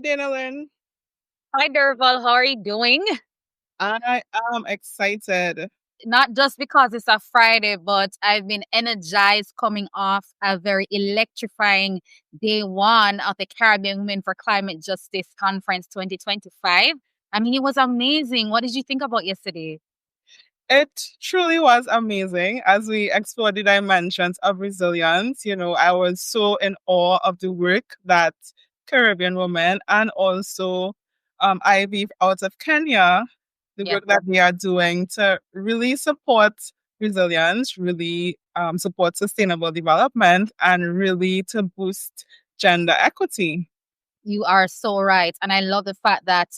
Hi, Danilyn. Hi, Derval. How are you doing? I am excited. Not just because it's a Friday, but I've been energized coming off a very electrifying day one of the Caribbean Women for Climate Justice Conference 2025. I mean, it was amazing. What did you think about yesterday? It truly was amazing as we explored the dimensions of resilience. I was so in awe of the work that Caribbean women and also Ivy out of Kenya, the Yeah. work that they are doing to really support resilience, really support sustainable development, and really to boost gender equity. You are so right. And I love the fact that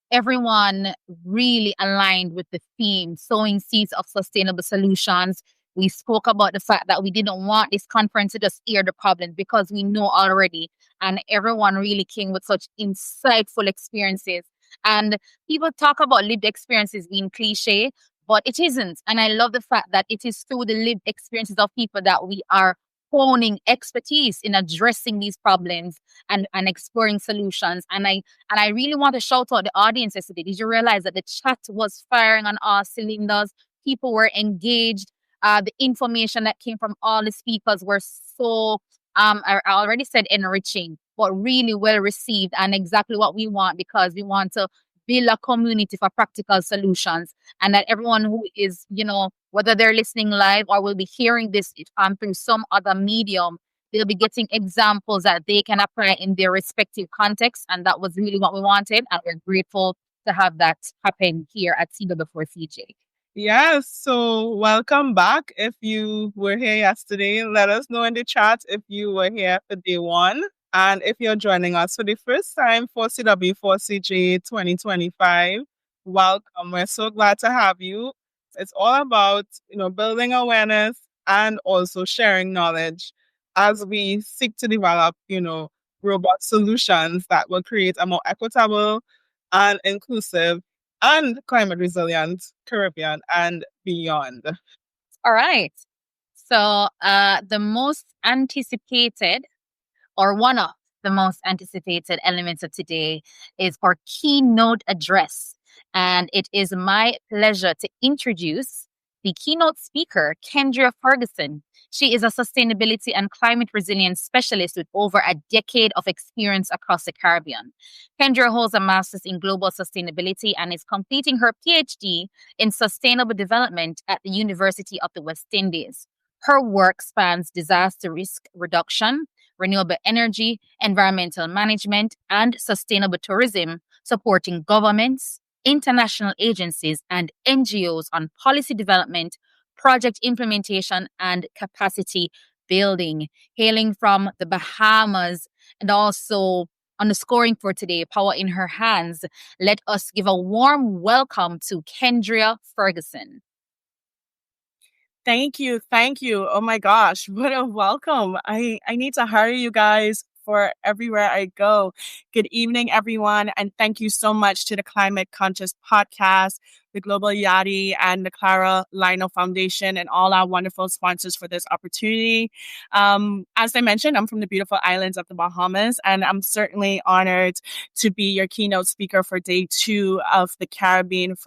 everyone really aligned with the theme, sowing seeds of sustainable solutions. We spoke about the fact that we didn't want this conference to just hear the problems because we know already. And everyone really came with such insightful experiences. And people talk about lived experiences being cliche, but it isn't. And I love the fact that it is through the lived experiences of people that we are honing expertise in addressing these problems and exploring solutions. And I really want to shout out the audience yesterday. Did you realize that the chat was firing on all cylinders? People were engaged. The information that came from all the speakers were so, I already said enriching, but really well received and exactly what we want because we want to build a community for practical solutions and that everyone who is, whether they're listening live or will be hearing this through some other medium, they'll be getting examples that they can apply in their respective contexts. And that was really what we wanted. And we're grateful to have that happen here at CW4CJ. Yes, so welcome back. If you were here yesterday, let us know in the chat if you were here for day one. And if you're joining us for the first time for CW4CJ 2025, welcome. We're so glad to have you. It's all about, building awareness and also sharing knowledge as we seek to develop, robust solutions that will create a more equitable and inclusive and climate resilient Caribbean and beyond. All right. So the most anticipated or one of the most anticipated elements of today is our keynote address. And it is my pleasure to introduce the keynote speaker, Kendria Ferguson. She is a sustainability and climate resilience specialist with over a decade of experience across the Caribbean. Kendria holds a master's in global sustainability and is completing her Ph.D. in sustainable development at the University of the West Indies. Her work spans disaster risk reduction, renewable energy, environmental management, and sustainable tourism, supporting governments, international agencies, and NGOs on policy development, project implementation, and capacity building. Hailing from the Bahamas and also underscoring for today, power in her hands, let us give a warm welcome to Kendria Ferguson. Thank you. Thank you. Oh my gosh, what a welcome. I need to hire you guys for everywhere I go. Good evening, everyone. And thank you so much to the Climate Conscious Podcast, the Global Yachty, and the Clara Lionel Foundation, and all our wonderful sponsors for this opportunity. As I mentioned, I'm from the beautiful islands of the Bahamas, and I'm certainly honored to be your keynote speaker for day 2 of the Caribbean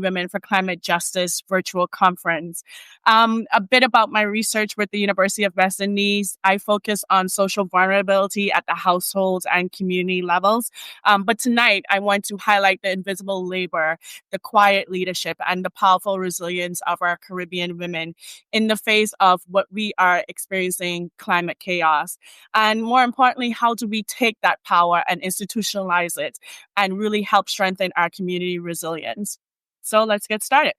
Women for Climate Justice virtual conference. A bit about my research with the University of West Indies. I focus on social vulnerability at the household and community levels. But tonight, I want to highlight the invisible labor, the quiet leadership, and the powerful resilience of our Caribbean women in the face of what we are experiencing, climate chaos. And more importantly, how do we take that power and institutionalize it and really help strengthen our community resilience? So let's get started.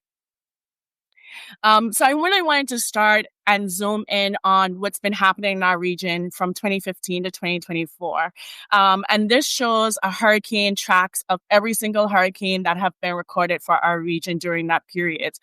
So I really wanted to start and zoom in on what's been happening in our region from 2015 to 2024. And this shows a hurricane tracks of every single hurricane that have been recorded for our region during that period.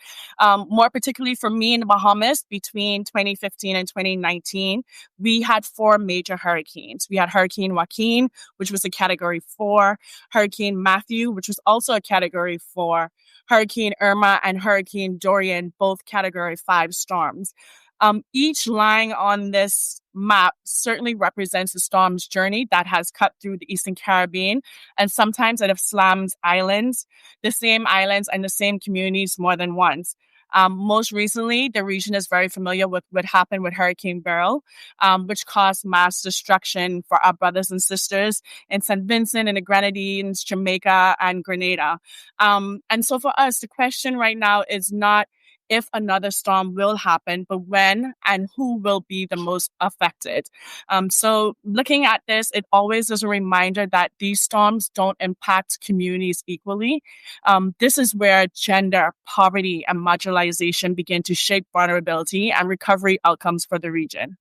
More particularly for me in the Bahamas, between 2015 and 2019, we had 4 major hurricanes. We had Hurricane Joaquin, which was a Category 4, Hurricane Matthew, which was also a Category 4, Hurricane Irma and Hurricane Dorian, both Category 5 storms. Each line on this map certainly represents the storm's journey that has cut through the Eastern Caribbean, and sometimes it has slammed islands, the same islands and the same communities more than once. Most recently, the region is very familiar with what happened with Hurricane Beryl, which caused mass destruction for our brothers and sisters in St. Vincent and the Grenadines, Jamaica, and Grenada. And so for us, the question right now is not if another storm will happen, but when and who will be the most affected. So looking at this, it always is a reminder that these storms don't impact communities equally. This is where gender, poverty, and marginalization begin to shape vulnerability and recovery outcomes for the region.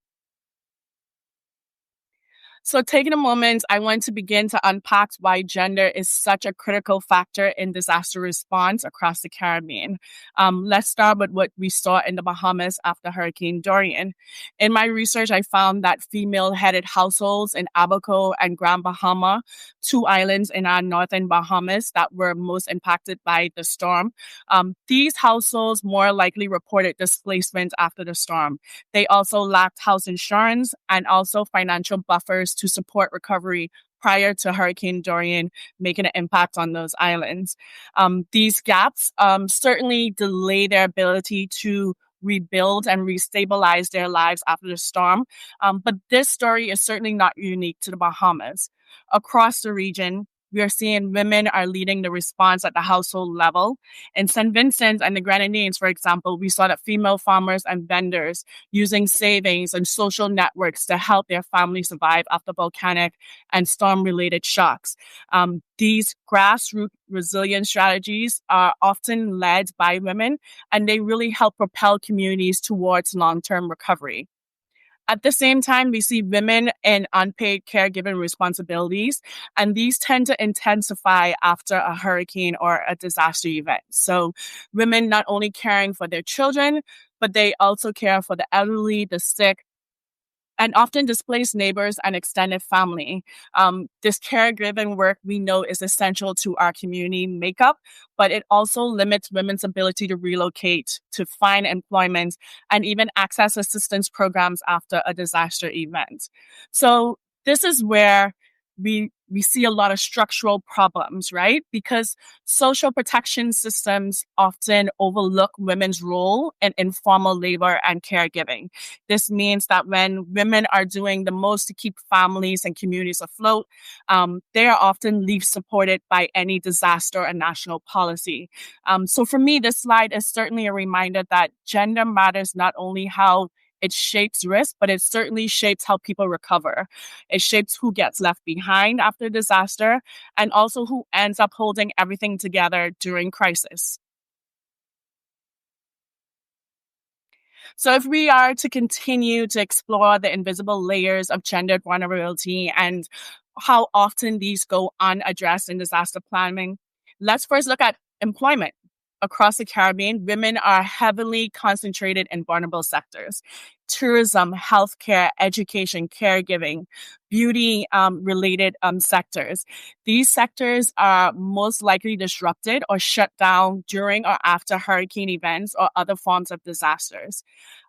So taking a moment, I want to begin to unpack why gender is such a critical factor in disaster response across the Caribbean. Let's start with what we saw in the Bahamas after Hurricane Dorian. In my research, I found that female-headed households in Abaco and Grand Bahama, two islands in our northern Bahamas that were most impacted by the storm, these households more likely reported displacement after the storm. They also lacked house insurance and also financial buffers to support recovery prior to Hurricane Dorian making an impact on those islands. These gaps certainly delay their ability to rebuild and restabilize their lives after the storm. But this story is certainly not unique to the Bahamas. Across the region, we are seeing women are leading the response at the household level. In St. Vincent and the Grenadines, for example, we saw that female farmers and vendors using savings and social networks to help their families survive after volcanic and storm-related shocks. These grassroots resilience strategies are often led by women, and they really help propel communities towards long-term recovery. At the same time, we see women in unpaid caregiving responsibilities, and these tend to intensify after a hurricane or a disaster event. So women not only caring for their children, but they also care for the elderly, the sick, and often displaced neighbors and extended family. This caregiving work we know is essential to our community makeup, but it also limits women's ability to relocate, to find employment, and even access assistance programs after a disaster event. So this is where we see a lot of structural problems, right? Because social protection systems often overlook women's role in informal labor and caregiving. This means that when women are doing the most to keep families and communities afloat, they are often least supported by any disaster and national policy. So for me, this slide is certainly a reminder that gender matters not only how it shapes risk, but it certainly shapes how people recover. It shapes who gets left behind after disaster and also who ends up holding everything together during crisis. So if we are to continue to explore the invisible layers of gendered vulnerability and how often these go unaddressed in disaster planning, let's first look at employment. Across the Caribbean, women are heavily concentrated in vulnerable sectors: tourism, healthcare, education, caregiving, beauty related sectors. These sectors are most likely disrupted or shut down during or after hurricane events or other forms of disasters.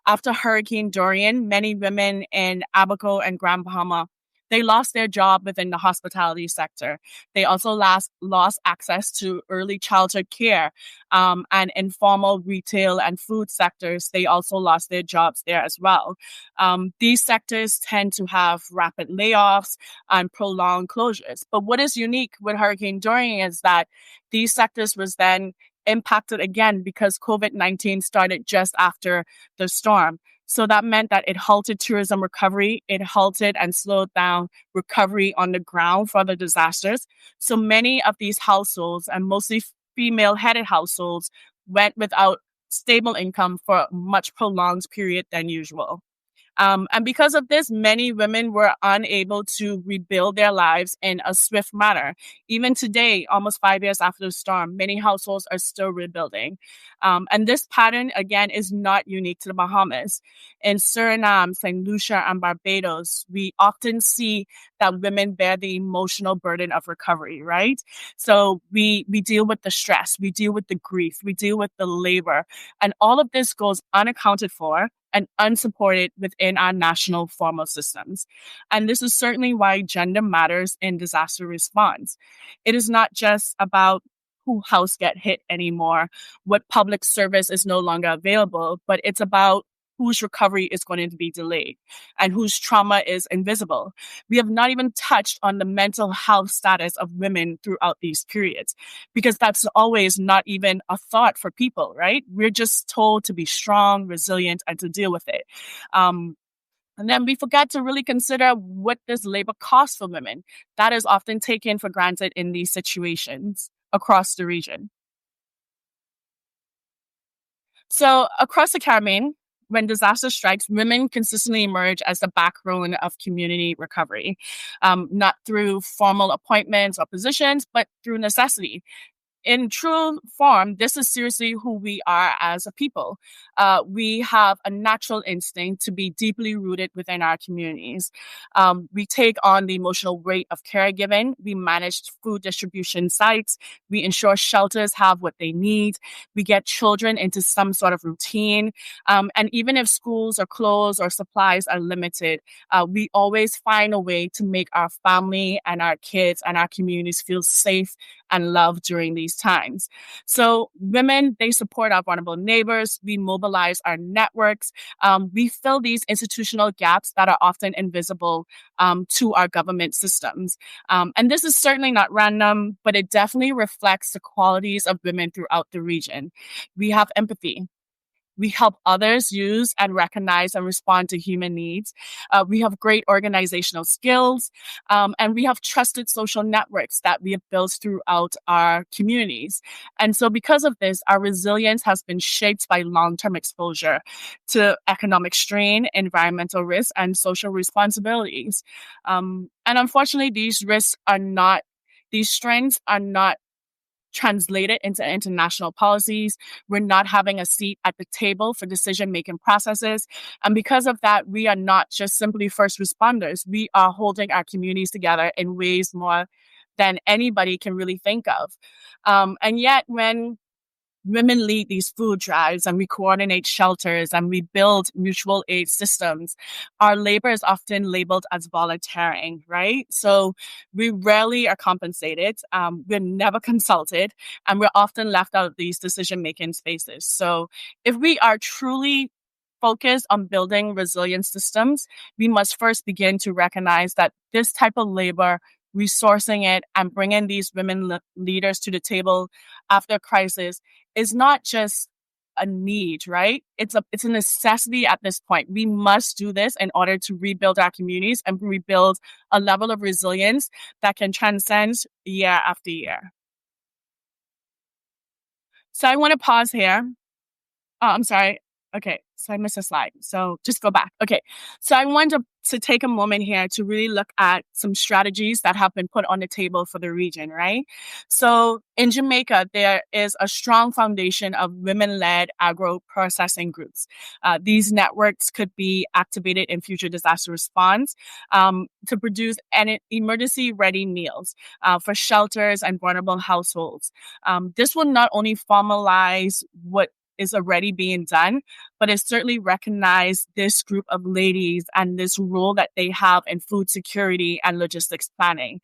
After Hurricane Dorian, many women in Abaco and Grand Bahama, they lost their job within the hospitality sector. They also lost access to early childhood care and informal retail and food sectors. They also lost their jobs there as well. These sectors tend to have rapid layoffs and prolonged closures. But what is unique with Hurricane Dorian is that these sectors was then impacted again because COVID-19 started just after the storm. So that meant that it halted tourism recovery. It halted and slowed down recovery on the ground for the disasters. So many of these households, and mostly female-headed households, went without stable income for a much prolonged period than usual. And because of this, many women were unable to rebuild their lives in a swift manner. Even today, almost 5 years after the storm, many households are still rebuilding. And this pattern, again, is not unique to the Bahamas. In Suriname, St. Lucia, and Barbados, we often see that women bear the emotional burden of recovery, right? So we deal with the stress, we deal with the grief, we deal with the labor, and all of this goes unaccounted for and unsupported within our national formal systems. And this is certainly why gender matters in disaster response. It is not just about who house get hit anymore, what public service is no longer available, but it's about whose recovery is going to be delayed and whose trauma is invisible. We have not even touched on the mental health status of women throughout these periods, because that's always not even a thought for people, right? We're just told to be strong, resilient, and to deal with it. And then we forget to really consider what this labor costs for women. That is often taken for granted in these situations across the region. So across the Caribbean, when disaster strikes, women consistently emerge as the backbone of community recovery, not through formal appointments or positions, but through necessity. In true form, this is seriously who we are as a people. We have a natural instinct to be deeply rooted within our communities. We take on the emotional weight of caregiving. We manage food distribution sites. We ensure shelters have what they need. We get children into some sort of routine. And even if schools are closed or supplies are limited, we always find a way to make our family and our kids and our communities feel safe and loved during these times. So women, they support our vulnerable neighbors. We mobilize our networks. We fill these institutional gaps that are often invisible to our government systems. And this is certainly not random, but it definitely reflects the qualities of women throughout the region. We have empathy. We help others use and recognize and respond to human needs. We have great organizational skills, and we have trusted social networks that we have built throughout our communities. And so because of this, our resilience has been shaped by long-term exposure to economic strain, environmental risks, and social responsibilities. And unfortunately, these strengths are not translated into international policies. We're not having a seat at the table for decision-making processes. And because of that, we are not just simply first responders. We are holding our communities together in ways more than anybody can really think of. And yet, when women lead these food drives and we coordinate shelters and we build mutual aid systems, our labor is often labeled as volunteering, right? So we rarely are compensated. We're never consulted, and we're often left out of these decision-making spaces. So if we are truly focused on building resilient systems, we must first begin to recognize that this type of labor, resourcing it and bringing these women leaders to the table after a crisis, is not just a need, right? It's a necessity at this point. We must do this in order to rebuild our communities and rebuild a level of resilience that can transcend year after year. So I want to pause here. Oh, I'm sorry. Okay, so I missed a slide. So just go back. Okay, so I wanted to take a moment here to really look at some strategies that have been put on the table for the region, right? So in Jamaica, there is a strong foundation of women-led agro-processing groups. These networks could be activated in future disaster response to produce emergency-ready meals for shelters and vulnerable households. This will not only formalize what is already being done, but it certainly recognized this group of ladies and this role that they have in food security and logistics planning.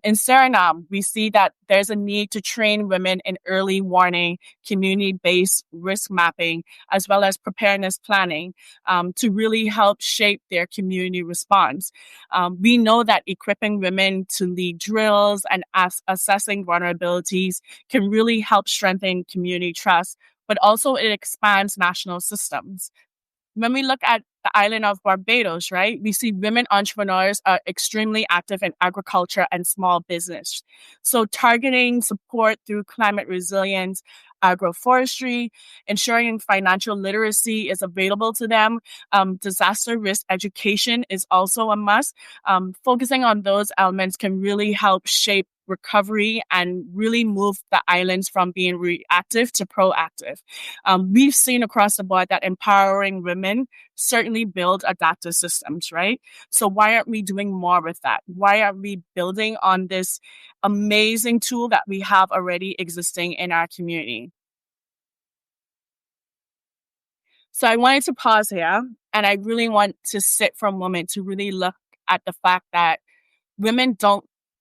In Suriname, we see that there's a need to train women in early warning, community-based risk mapping, as well as preparedness planning to really help shape their community response. We know that equipping women to lead drills and assessing vulnerabilities can really help strengthen community trust, but also it expands national systems. When we look at the island of Barbados, right, we see women entrepreneurs are extremely active in agriculture and small business. So targeting support through climate resilience, agroforestry, ensuring financial literacy is available to them. Disaster risk education is also a must. Focusing on those elements can really help shape recovery and really move the islands from being reactive to proactive. We've seen across the board that empowering women certainly build adaptive systems, right? So why aren't we doing more with that? Why aren't we building on this amazing tool that we have already existing in our community? So I wanted to pause here, and I really want to sit for a moment to really look at the fact that women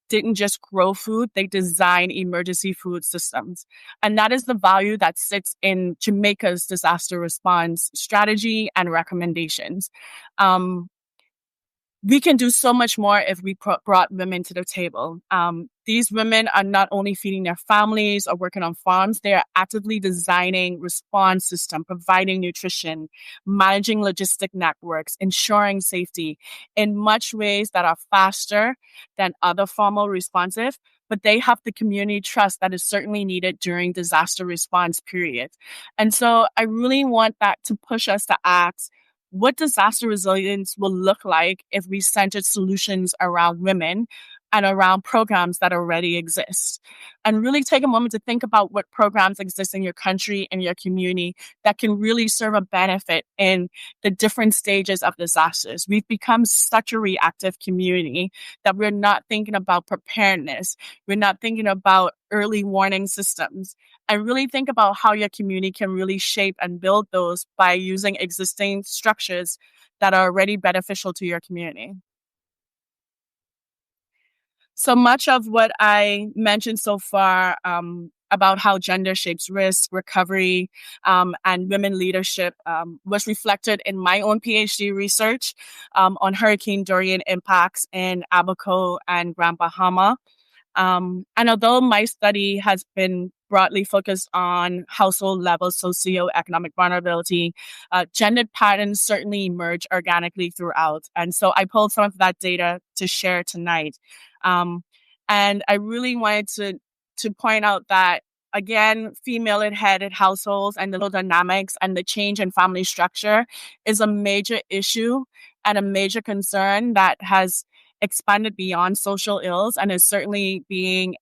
didn't just grow food, they design emergency food systems. And that is the value that sits in Jamaica's disaster response strategy and recommendations. We can do so much more if we brought women to the table. These women are not only feeding their families or working on farms, they are actively designing response system, providing nutrition, managing logistic networks, ensuring safety in much ways that are faster than other formal responsive, but they have the community trust that is certainly needed during disaster response periods. And so I really want that to push us to ask, what disaster resilience will look like if we centered solutions around women and around programs that already exist. And really take a moment to think about what programs exist in your country and your community that can really serve a benefit in the different stages of disasters. We've become such a reactive community that we're not thinking about preparedness. We're not thinking about early warning systems. And really think about how your community can really shape and build those by using existing structures that are already beneficial to your community. So much of what I mentioned so far about how gender shapes risk, recovery, and women leadership was reflected in my own Ph.D. research on Hurricane Dorian impacts in Abaco and Grand Bahama. And although my study has been broadly focused on household level socioeconomic vulnerability, gendered patterns certainly emerge organically throughout. And so I pulled some of that data to share tonight. And I really wanted to point out that, again, female-headed households and the little dynamics and the change in family structure is a major issue and a major concern that has expanded beyond social ills and is certainly being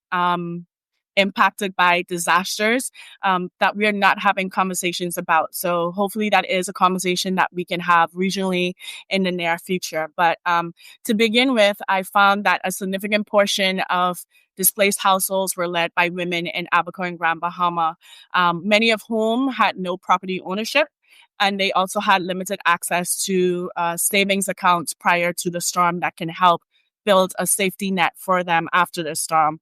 impacted by disasters that we're not having conversations about. So hopefully that is a conversation that we can have regionally in the near future. But to begin with, I found that a significant portion of displaced households were led by women in Abaco and Grand Bahama, many of whom had no property ownership. And they also had limited access to savings accounts prior to the storm that can help build a safety net for them after the storm.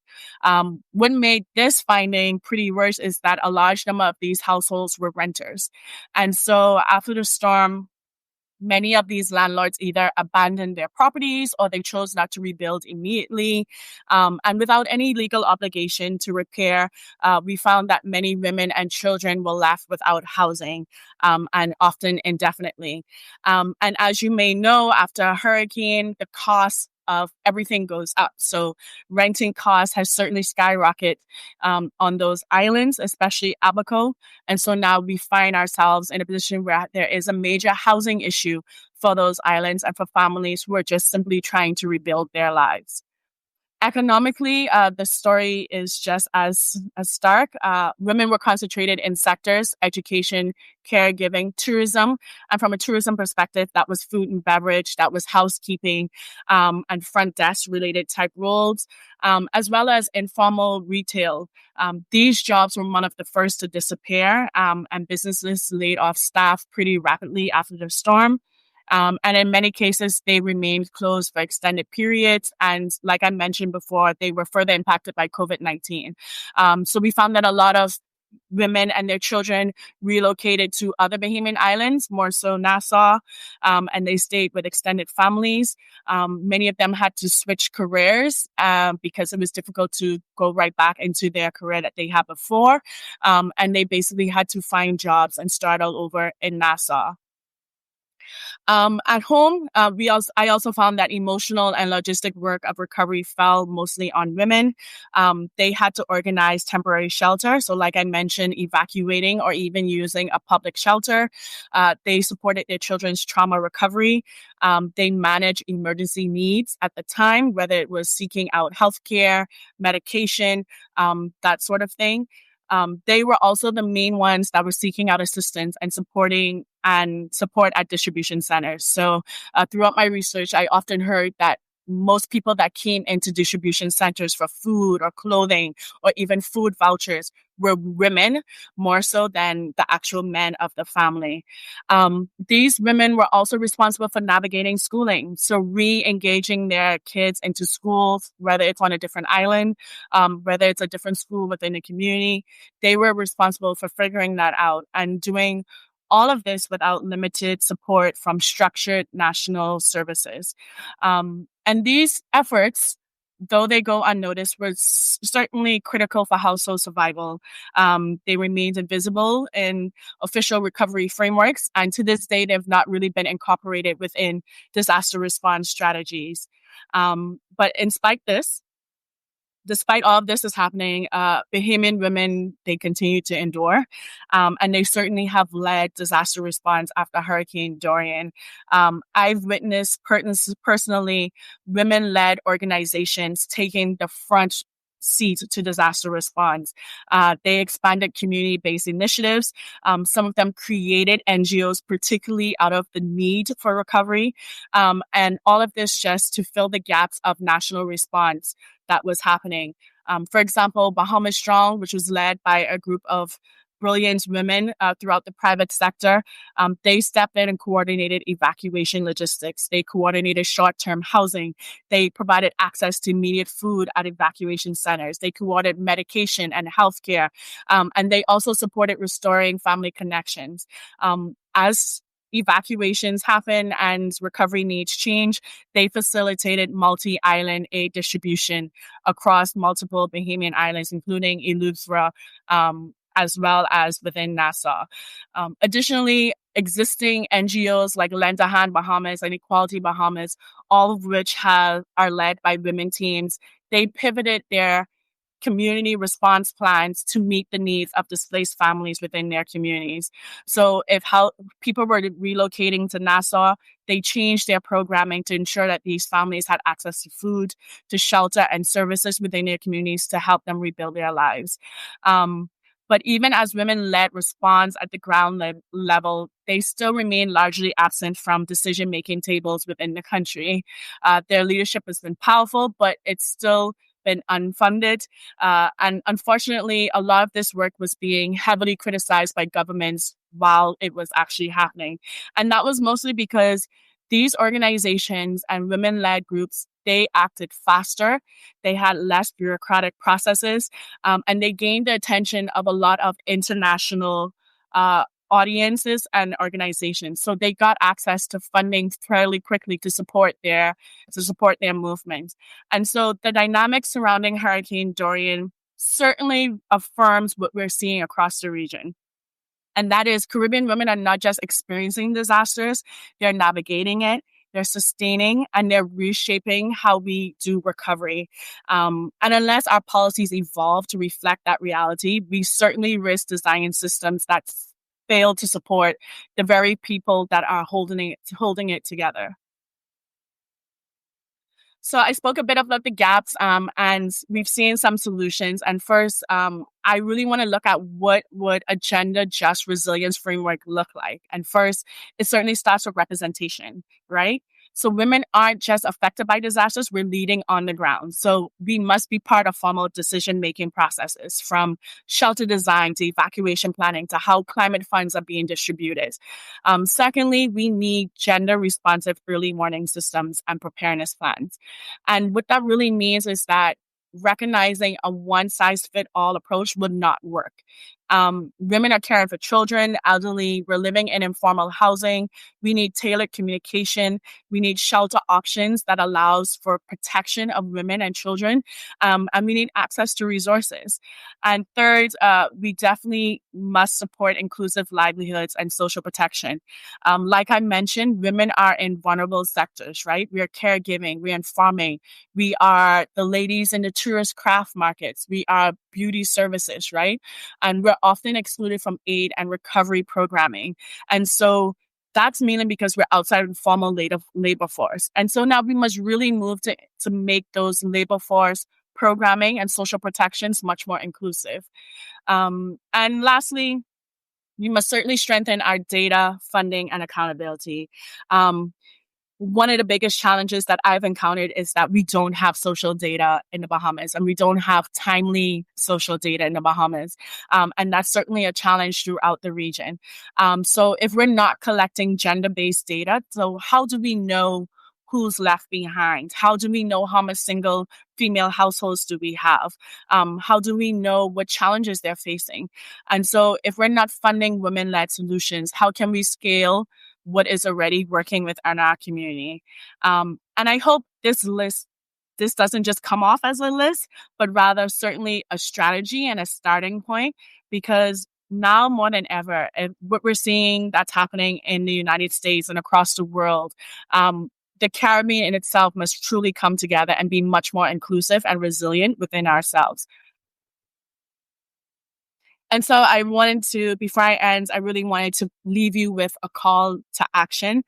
What made this finding pretty worse is that a large number of these households were renters. And so after the storm, many of these landlords either abandoned their properties or they chose not to rebuild immediately. And without any legal obligation to repair, we found that many women and children were left without housing, and often indefinitely. And as you may know, after a hurricane, the cost of everything goes up. So renting costs has certainly skyrocketed on those islands, especially Abaco. And so now we find ourselves in a position where there is a major housing issue for those islands and for families who are just simply trying to rebuild their lives. Economically, the story is just as stark. Women were concentrated in sectors, education, caregiving, tourism. And from a tourism perspective, that was food and beverage, that was housekeeping, and front desk related type roles, as well as informal retail. These jobs were one of the first to disappear, and businesses laid off staff pretty rapidly after the storm. And in many cases, they remained closed for extended periods. And like I mentioned before, they were further impacted by COVID-19. So we found that a lot of women and their children relocated to other Bahamian islands, more so Nassau, and they stayed with extended families. Many of them had to switch careers because it was difficult to go right back into their career that they had before. And they basically had to find jobs and start all over in Nassau. At home, I also found that emotional and logistic work of recovery fell mostly on women. They had to organize temporary shelter. So like I mentioned, evacuating or even using a public shelter. They supported their children's trauma recovery. They managed emergency needs at the time, whether it was seeking out healthcare, medication, that sort of thing. They were also the main ones that were seeking out assistance and support at distribution centers. So throughout my research, I often heard that most people that came into distribution centers for food or clothing or even food vouchers were women more so than the actual men of the family. These women were also responsible for navigating schooling. So re-engaging their kids into schools, whether it's on a different island, whether it's a different school within the community, they were responsible for figuring that out and doing all of this without limited support from structured national services. And these efforts, though they go unnoticed, were certainly critical for household survival. They remained invisible in official recovery frameworks, and to this day, they've not really been incorporated within disaster response strategies. But despite all of this is happening, Bahamian women, they continue to endure. And they certainly have led disaster response after Hurricane Dorian. I've witnessed personally women-led organizations taking the front seat to disaster response. They expanded community-based initiatives. Some of them created NGOs, particularly out of the need for recovery. And all of this just to fill the gaps of national response that was happening. For example, Bahamas Strong, which was led by a group of brilliant women throughout the private sector, they stepped in and coordinated evacuation logistics. They coordinated short-term housing. They provided access to immediate food at evacuation centers. They coordinated medication and healthcare. And they also supported restoring family connections. As evacuations happen and recovery needs change, they facilitated multi-island aid distribution across multiple Bahamian islands, including Eleuthera, as well as within Nassau. Additionally, existing NGOs like Lend a Hand Bahamas and Equality Bahamas, all of which are led by women teams, they pivoted their community response plans to meet the needs of displaced families within their communities. So if people were relocating to Nassau, they changed their programming to ensure that these families had access to food, to shelter, and services within their communities to help them rebuild their lives. But even as women-led response at the ground level, they still remain largely absent from decision-making tables within the country. Their leadership has been powerful, but it's still been unfunded. And unfortunately, a lot of this work was being heavily criticized by governments while it was actually happening. And that was mostly because these organizations and women-led groups, they acted faster, they had less bureaucratic processes, and they gained the attention of a lot of international audiences and organizations. So they got access to funding fairly quickly to support their movement. And so the dynamics surrounding Hurricane Dorian certainly affirms what we're seeing across the region. And that is Caribbean women are not just experiencing disasters, they're navigating it, they're sustaining, and they're reshaping how we do recovery. And unless our policies evolve to reflect that reality, we certainly risk designing systems that fail to support the very people that are holding it together. So I spoke a bit about the gaps, and we've seen some solutions. And first, I really want to look at what would a gender-just resilience framework look like. And first, it certainly starts with representation, right? So women aren't just affected by disasters, we're leading on the ground. So we must be part of formal decision-making processes, from shelter design to evacuation planning to how climate funds are being distributed. Secondly, we need gender-responsive early warning systems and preparedness plans. And what that really means is that recognizing a one-size-fits-all approach would not work. Women are caring for children, elderly, we're living in informal housing. We need tailored communication. We need shelter options that allows for protection of women and children. And we need access to resources. And third, we definitely must support inclusive livelihoods and social protection. Like I mentioned, women are in vulnerable sectors, right? We are caregiving, we're in farming, we are the ladies in the tourist craft markets, we are beauty services, right? And we're often excluded from aid and recovery programming. And so that's mainly because we're outside of the formal labor force. And so now we must really move to make those labor force programming and social protections much more inclusive. And lastly, we must certainly strengthen our data, funding, and accountability. one of the biggest challenges that I've encountered is that we don't have social data in the Bahamas, and we don't have timely social data in the Bahamas. And that's certainly a challenge throughout the region. So if we're not collecting gender-based data, so how do we know who's left behind? How do we know how many single female households do we have? How do we know what challenges they're facing? And so if we're not funding women-led solutions, how can we scale what is already working within our community? And I hope this doesn't just come off as a list, but rather certainly a strategy and a starting point, because now more than ever, what we're seeing that's happening in the United States and across the world, the Caribbean in itself must truly come together and be much more inclusive and resilient within ourselves. And so I wanted to, before I end, I really wanted to leave you with a call to action.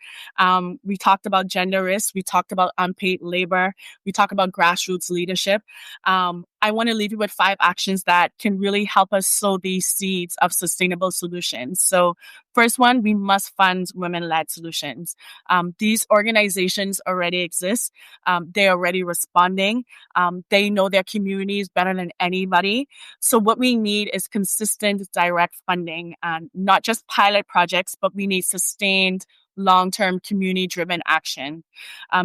We talked about gender risk. We talked about unpaid labor. We talked about grassroots leadership. I want to leave you with 5 actions that can really help us sow these seeds of sustainable solutions. So first one, we must fund women-led solutions. These organizations already exist. They're already responding. They know their communities better than anybody. So what we need is consistent direct funding, not just pilot projects, but we need sustained long-term community-driven action.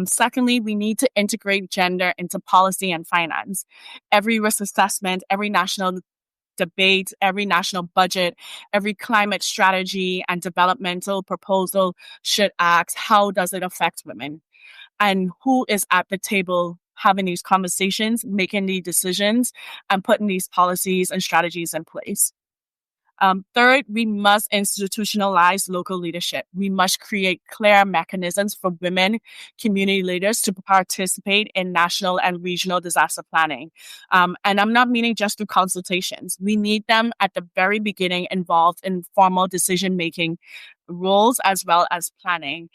Secondly, we need to integrate gender into policy and finance. Every risk assessment, every national debate, every national budget, every climate strategy and developmental proposal should ask, how does it affect women? And who is at the table having these conversations, making these decisions, and putting these policies and strategies in place? Third, we must institutionalize local leadership. We must create clear mechanisms for women community leaders to participate in national and regional disaster planning. And I'm not meaning just through consultations. We need them at the very beginning involved in formal decision-making roles as well as planning.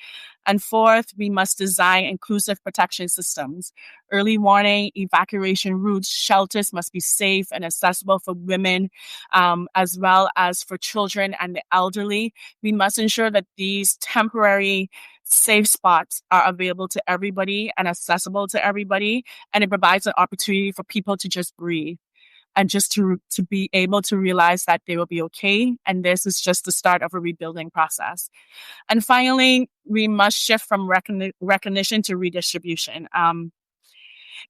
And fourth, we must design inclusive protection systems. Early warning, evacuation routes, shelters must be safe and accessible for women, as well as for children and the elderly. We must ensure that these temporary safe spots are available to everybody and accessible to everybody. And it provides an opportunity for people to just breathe and just to be able to realize that they will be okay. And this is just the start of a rebuilding process. And finally, we must shift from recognition to redistribution.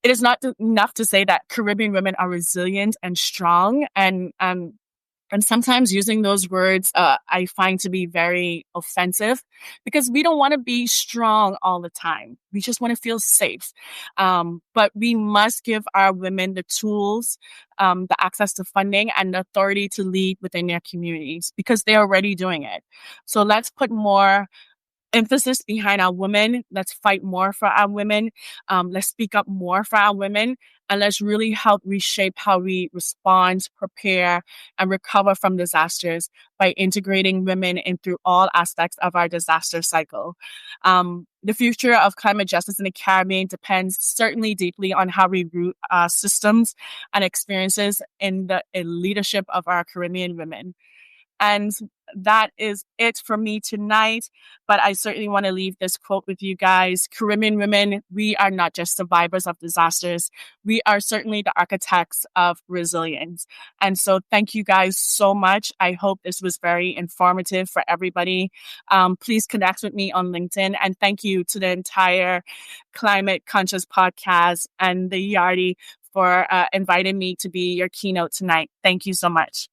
It is not enough to say that Caribbean women are resilient and strong, and sometimes using those words I find to be very offensive, because we don't want to be strong all the time. We just want to feel safe. But we must give our women the tools, the access to funding, and the authority to lead within their communities, because they're already doing it. So let's put more emphasis behind our women. Let's fight more for our women. Let's speak up more for our women. And let's really help reshape how we respond, prepare, and recover from disasters by integrating women in through all aspects of our disaster cycle. The future of climate justice in the Caribbean depends certainly deeply on how we root systems and experiences in the leadership of our Caribbean women. And that is it for me tonight. But I certainly want to leave this quote with you guys. Caribbean women, we are not just survivors of disasters. We are certainly the architects of resilience. And so thank you guys so much. I hope this was very informative for everybody. Please connect with me on LinkedIn. And thank you to the entire Climate Conscious podcast and the Yardi for inviting me to be your keynote tonight. Thank you so much.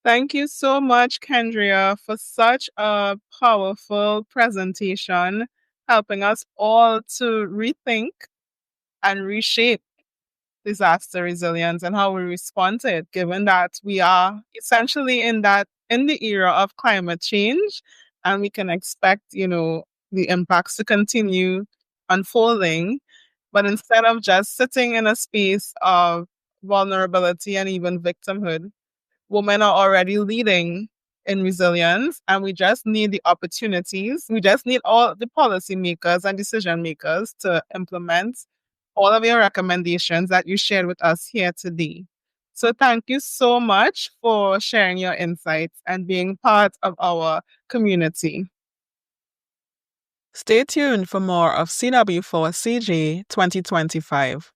Thank you so much, Kendria, for such a powerful presentation, helping us all to rethink and reshape disaster resilience and how we respond to it, given that we are essentially in the era of climate change, and we can expect, the impacts to continue unfolding. But instead of just sitting in a space of vulnerability and even victimhood, women are already leading in resilience, and we just need the opportunities. We just need all the policymakers and decision makers to implement all of your recommendations that you shared with us here today. So thank you so much for sharing your insights and being part of our community. Stay tuned for more of CW4CJ 2025.